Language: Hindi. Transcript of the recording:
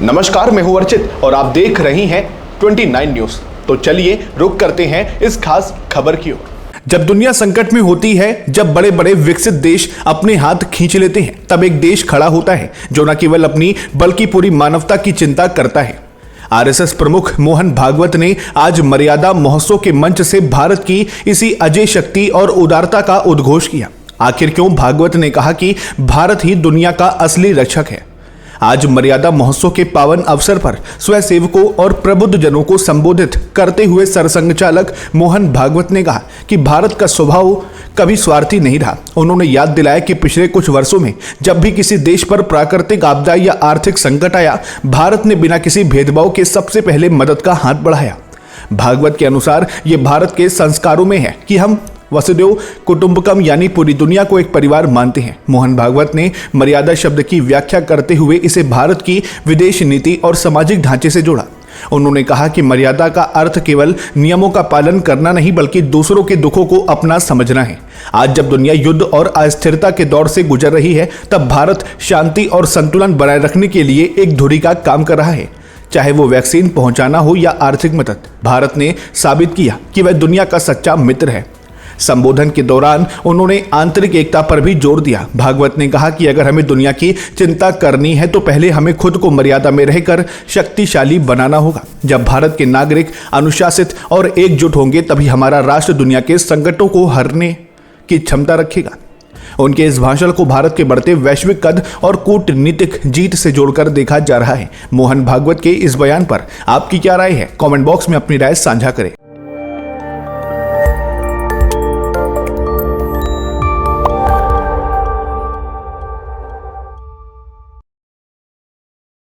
नमस्कार, मैं हूं अर्चित और आप देख रही हैं 29 न्यूज। तो चलिए रुक करते हैं इस खास खबर की ओर। जब दुनिया संकट में होती है, जब बड़े बड़े विकसित देश अपने हाथ खींच लेते हैं, तब एक देश खड़ा होता है जो न केवल अपनी बल्कि पूरी मानवता की चिंता करता है। आरएसएस प्रमुख मोहन भागवत ने आज मर्यादा महोत्सव के मंच से भारत की इसी अजय शक्ति और उदारता का उद्घोष किया। आखिर क्यों भागवत ने कहा कि भारत ही दुनिया का असली रक्षक है। आज मर्यादा महोत्सव के पावन अवसर पर स्वयंसेवकों और प्रबुद्ध जनों को संबोधित करते हुए सरसंघ चालक मोहन भागवत ने कहा कि भारत का स्वभाव कभी स्वार्थी नहीं रहा। उन्होंने याद दिलाया कि पिछले कुछ वर्षों में जब भी किसी देश पर प्राकृतिक आपदा या आर्थिक संकट आया, भारत ने बिना किसी भेदभाव के सबसे पहले मदद का हाथ बढ़ाया। भागवत के अनुसार ये भारत के संस्कारों में है कि हम वसुधैव कुटुंबकम यानी पूरी दुनिया को एक परिवार मानते हैं। मोहन भागवत ने मर्यादा शब्द की व्याख्या करते हुए इसे भारत की विदेश नीति और सामाजिक ढांचे से जोड़ा। उन्होंने कहा कि मर्यादा का अर्थ केवल नियमों का पालन करना नहीं, बल्कि दूसरों के दुखों को अपना समझना है। आज जब दुनिया युद्ध और अस्थिरता के दौर से गुजर रही है, तब भारत शांति और संतुलन बनाए रखने के लिए एक धुरी का काम कर रहा है। चाहे वो वैक्सीन पहुंचाना हो या आर्थिक मदद, भारत ने साबित किया कि वह दुनिया का सच्चा मित्र है। संबोधन के दौरान उन्होंने आंतरिक एकता पर भी जोर दिया। भागवत ने कहा कि अगर हमें दुनिया की चिंता करनी है तो पहले हमें खुद को मर्यादा में रहकर शक्तिशाली बनाना होगा। जब भारत के नागरिक अनुशासित और एकजुट होंगे, तभी हमारा राष्ट्र दुनिया के संकटों को हरने की क्षमता रखेगा। उनके इस भाषण को भारत के बढ़ते वैश्विक कद और कूटनीतिक जीत से जोड़कर देखा जा रहा है। मोहन भागवत के इस बयान पर आपकी क्या राय है? कमेंट बॉक्स में अपनी राय साझा करें।